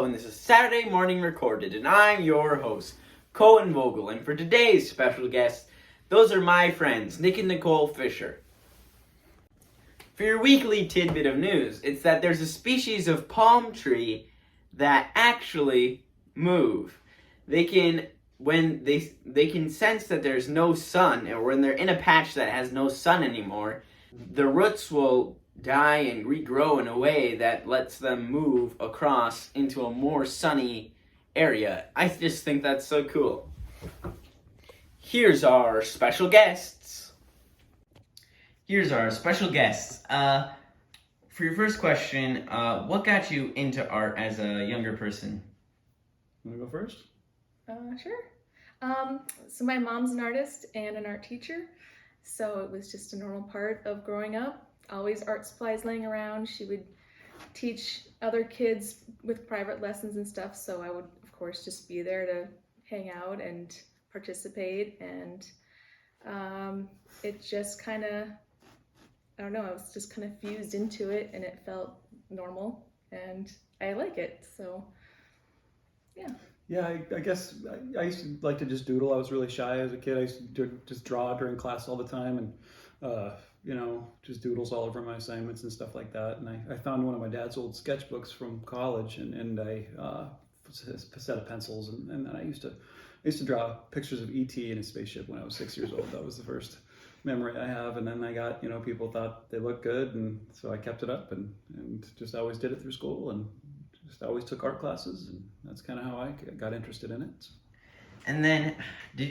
Hello, and this is Saturday Morning Recorded, and I'm your host, Cohen Vogel, and for today's special guests, those are my friends, Nick and Nicole Fischer. For your weekly tidbit of news, it's that there's a species of palm tree that actually move. They can, when they can sense that there's no sun, or when they're in a patch that has no sun anymore, the roots will die and regrow in a way that lets them move across into a more sunny area. I just think that's so cool. Here's our special guests. For your first question, what got you into art as a younger person? You want to go first? Sure. So my mom's an artist and an art teacher, so it was just a normal part of growing up. Always art supplies laying around. She would teach other kids with private lessons and stuff, so I would, of course, just be there to hang out and participate, and it just kind of, I don't know, I was just kind of fused into it, and it felt normal, and I like it, so yeah. Yeah, I guess I used to like to just doodle. I was really shy as a kid. I used to just draw during class all the time, and just doodles all over my assignments and stuff like that. And I found one of my dad's old sketchbooks from college, and I a set of pencils, and then I used to draw pictures of E.T. in a spaceship when I was 6 years old. That was the first memory I have. And then I got, people thought they looked good, and so I kept it up and just always did it through school, and just always took art classes, and that's kind of how I got interested in it. And then,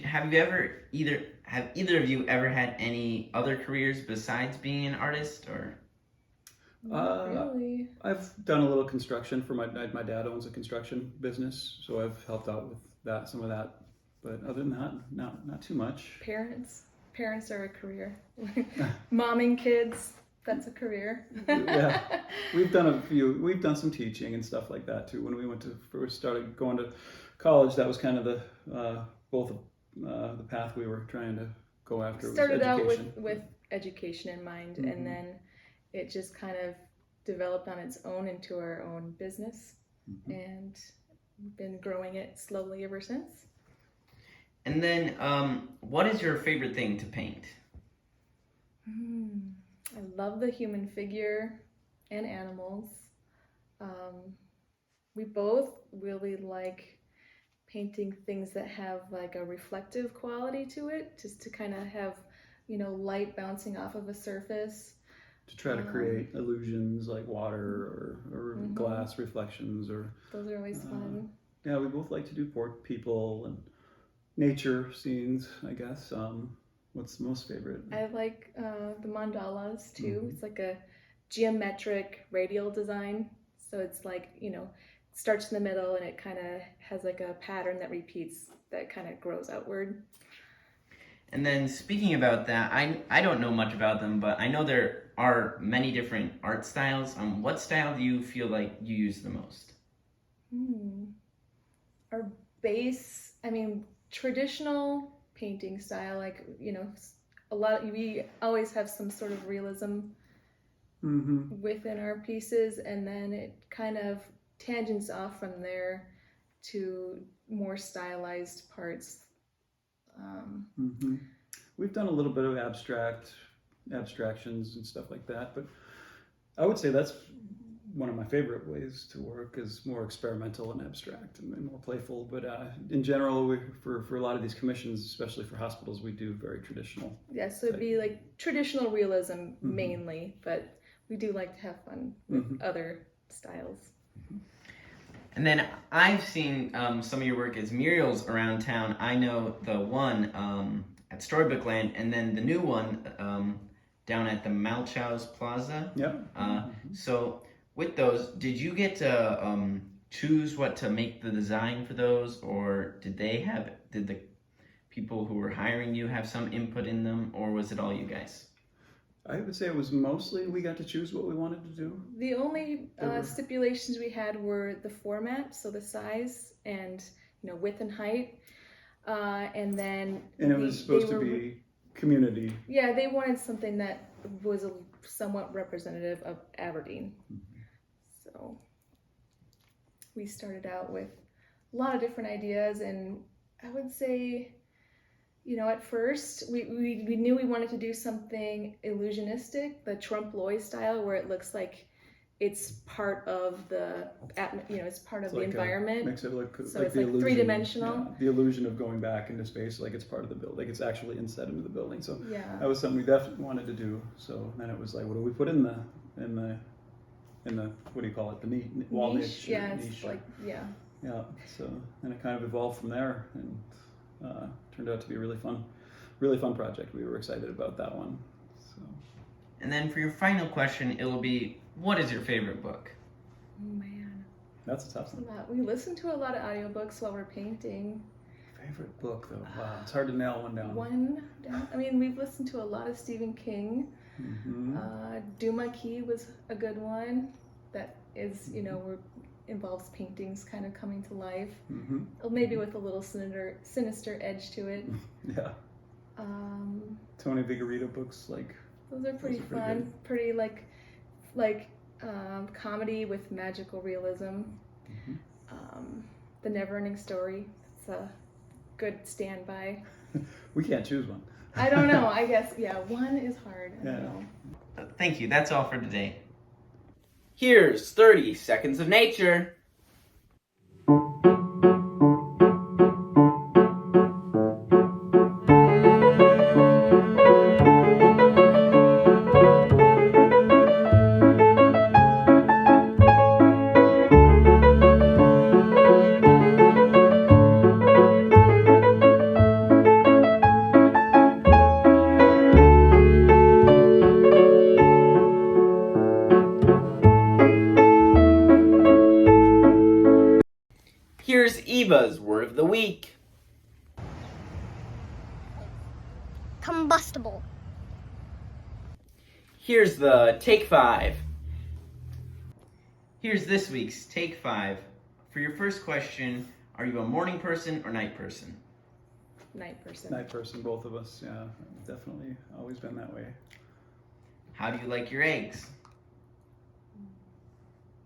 have either of you ever had any other careers besides being an artist, or? Not really. I've done a little construction for my dad owns a construction business, so I've helped out with that, some of that. But other than that, not too much. Parents are a career. Momming kids, that's a career. Yeah, we've done some teaching and stuff like that too. When we first started going to college, that was kind of the path we were trying to go after. Started out with education in mind, mm-hmm. and then it just kind of developed on its own into our own business, mm-hmm. and we've been growing it slowly ever since. And then, what is your favorite thing to paint? I love the human figure and animals. We both really like painting things that have like a reflective quality to it, just to kind of have, light bouncing off of a surface. To try to create illusions like water or mm-hmm. glass reflections. Those are always fun. Yeah, we both like to do people and nature scenes, I guess. What's the most favorite? I like the mandalas too. Mm-hmm. It's like a geometric radial design. So it's like, starts in the middle and it kind of has like a pattern that repeats, that kind of grows outward. And then speaking about that, I don't know much about them, but I know there are many different art styles. What style do you feel like you use the most? Our base, traditional painting style, like, we always have some sort of realism mm-hmm. within our pieces, and then it kind of tangents off from there to more stylized parts. Mm-hmm. We've done a little bit of abstractions and stuff like that, but I would say that's one of my favorite ways to work, is more experimental and abstract and more playful. But in general, for a lot of these commissions, especially for hospitals, we do very traditional. Yeah, so it'd be like traditional realism mm-hmm. mainly, but we do like to have fun with mm-hmm. other styles. Mm-hmm. And then I've seen some of your work as murals around town. I know the one at Storybook Land, and then the new one down at the Malchow's Plaza. Yep. Mm-hmm. So with those, did you get to choose what to make the design for those, or did the people who were hiring you have some input in them, or was it all you guys? I would say it was mostly we got to choose what we wanted to do. The only stipulations we had were the format, so the size and width and height, and then it was supposed to be community. Yeah, they wanted something that was somewhat representative of Aberdeen. Mm-hmm. So we started out with a lot of different ideas, and I would say, at first we knew we wanted to do something illusionistic, the trompe l'oeil style, where it looks like it's part of the it's part of the environment. Makes it look so like it's the like illusion, three-dimensional. Yeah, the illusion of going back into space, like it's part of the building, like it's actually inside into the building. So Yeah. that was something we definitely wanted to do. So then it was like, what do we put in the what do you call it? The wall niche. Yeah, it's like Yeah. So and it kind of evolved from there, and turned out to be a really fun project. We were excited about that one. So. And then for your final question, it will be, what is your favorite book? Oh man, That's a tough one. we listen to a lot of audiobooks while we're painting. Favorite book though? Wow, it's hard to nail one down. I mean, we've listened to a lot of Stephen King. Mm-hmm. Duma Key was a good one. That is, involves paintings kind of coming to life. Mm-hmm. Maybe with a little sinister edge to it. Yeah. Tony Vigorito books, like Those are pretty fun. good. Pretty comedy with magical realism. Mm-hmm. The Never-Ending Story. It's a good standby. We can't choose one. I don't know. I guess, one is hard. I Yeah. don't know. Thank you. That's all for today. Here's 30 Seconds of Nature. Here's Eva's word of the week. Combustible. Here's the Take 5. Here's this week's Take 5. For your first question, are you a morning person or night person? Night person. Night person, both of us. Yeah, definitely always been that way. How do you like your eggs?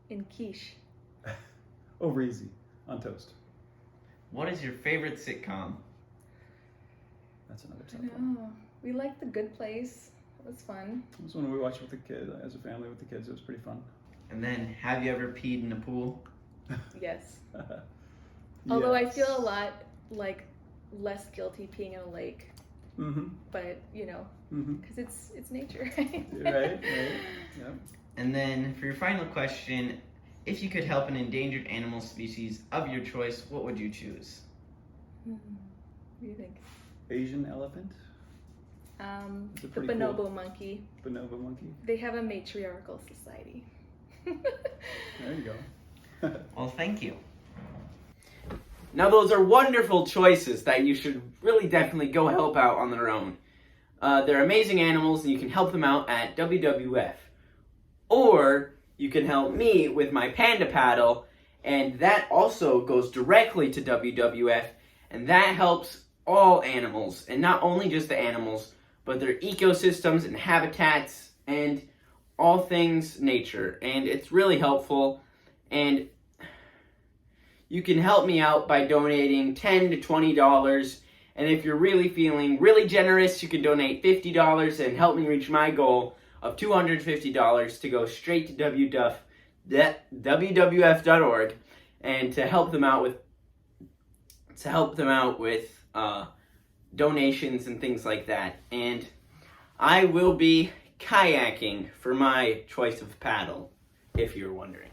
In quiche. Over easy, on toast. What is your favorite sitcom? That's another I tough one. know. We liked The Good Place. It was fun. This one we watched with the kids, as a family with the kids. It was pretty fun. And then, have you ever peed in a pool? Yes. Although I Yes. feel a lot less guilty peeing in a lake, Mm-hmm. but Mm-hmm. because it's nature, right? Right. Yeah. And then, for your final question, if you could help an endangered animal species of your choice, what would you choose? What do you think? Asian elephant. It's a The pretty bonobo monkey. Bonobo monkey. They have a matriarchal society. There you go. Well, thank you. Now, those are wonderful choices that you should really definitely go help out on their own. They're amazing animals, and you can help them out at WWF. Or you can help me with my panda paddle, and that also goes directly to WWF, and that helps all animals, and not only just the animals, but their ecosystems and habitats and all things nature. And it's really helpful, and you can help me out by donating $10 to $20, and if you're really feeling really generous, you can donate $50 and help me reach my goal of $250 to go straight to WWF.org and to help them out with donations and things like that. And I will be kayaking for my choice of paddle, if you're wondering.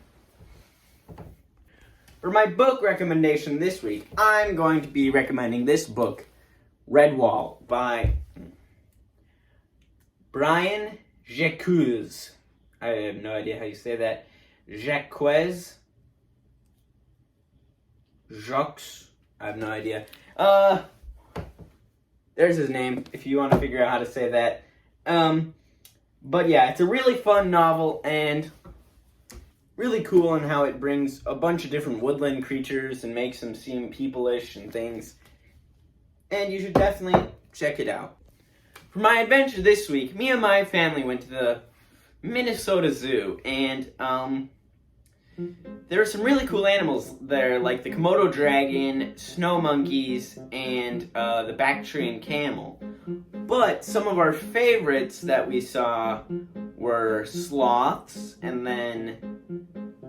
For my book recommendation this week, I'm going to be recommending this book, Redwall, by Brian Jacques. I have no idea how you say that. Jacques. I have no idea. There's his name, if you want to figure out how to say that. But yeah, it's a really fun novel, and really cool in how it brings a bunch of different woodland creatures and makes them seem people-ish and things. And you should definitely check it out. For my adventure this week, me and my family went to the Minnesota Zoo, and there are some really cool animals there, like the Komodo dragon, snow monkeys, and the Bactrian camel. But some of our favorites that we saw were sloths, and then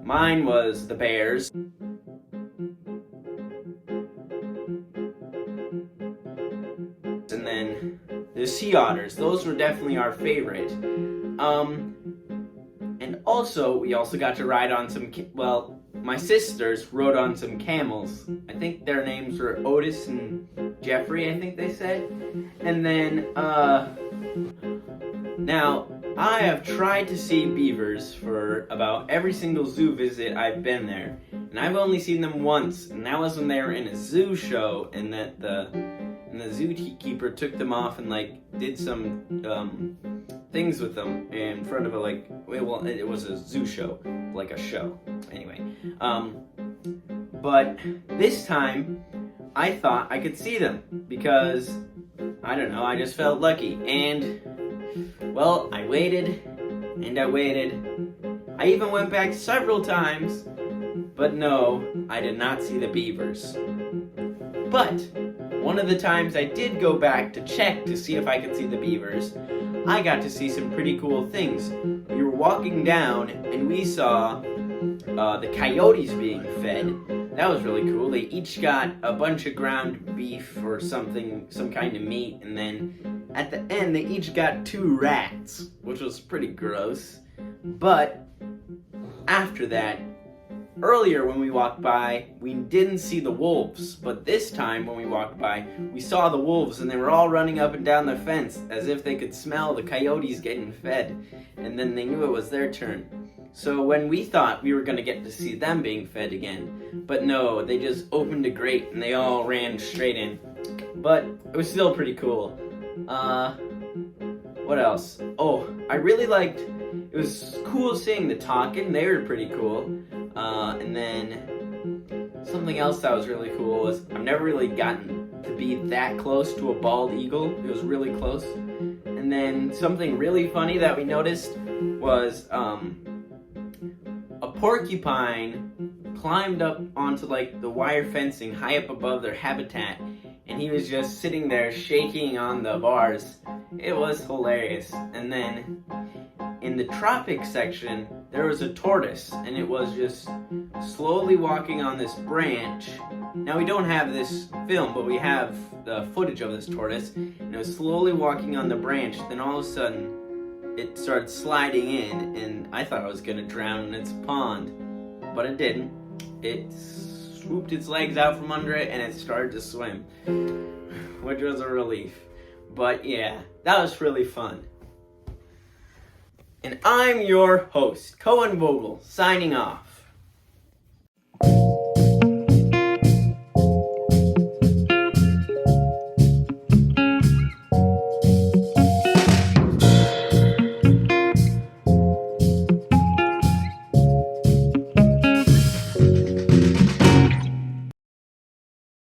mine was the bears. And then the sea otters. Those were definitely our favorite. And also, we also got to ride on some, my sisters rode on some camels. I think their names were Otis and Jeffrey, I think they said. And then, now, I have tried to see beavers for about every single zoo visit I've been there. And I've only seen them once, and that was when they were in a zoo show, and that the zookeeper took them off and did some things with them in front of it was a zoo show, like a show. Anyway, but this time I thought I could see them because I don't know, I just felt lucky. And well, I waited and I waited. I even went back several times, but no, I did not see the beavers. But one of the times I did go back to check to see if I could see the beavers, I got to see some pretty cool things. We were walking down and we saw the coyotes being fed. That was really cool. They each got a bunch of ground beef or something, some kind of meat, and then at the end they each got 2 rats, which was pretty gross. But after that, earlier when we walked by, we didn't see the wolves, but this time when we walked by, we saw the wolves, and they were all running up and down the fence as if they could smell the coyotes getting fed, and then they knew it was their turn. So when we thought we were going to get to see them being fed again, but no, they just opened a grate and they all ran straight in. But it was still pretty cool. What else? Oh, I really liked, it was cool seeing the Tonkin, they were pretty cool. And then something else that was really cool was I've never really gotten to be that close to a bald eagle. It was really close. And then something really funny that we noticed was a porcupine climbed up onto the wire fencing high up above their habitat, and he was just sitting there shaking on the bars. It was hilarious. And then in the tropics section, there was a tortoise, and it was just slowly walking on this branch. Now, we don't have this film, but we have the footage of this tortoise, and it was slowly walking on the branch. Then all of a sudden, it started sliding in, and I thought I was going to drown in its pond, but it didn't. It swooped its legs out from under it, and it started to swim, which was a relief. But yeah, that was really fun. And I'm your host, Cohen Vogel, signing off.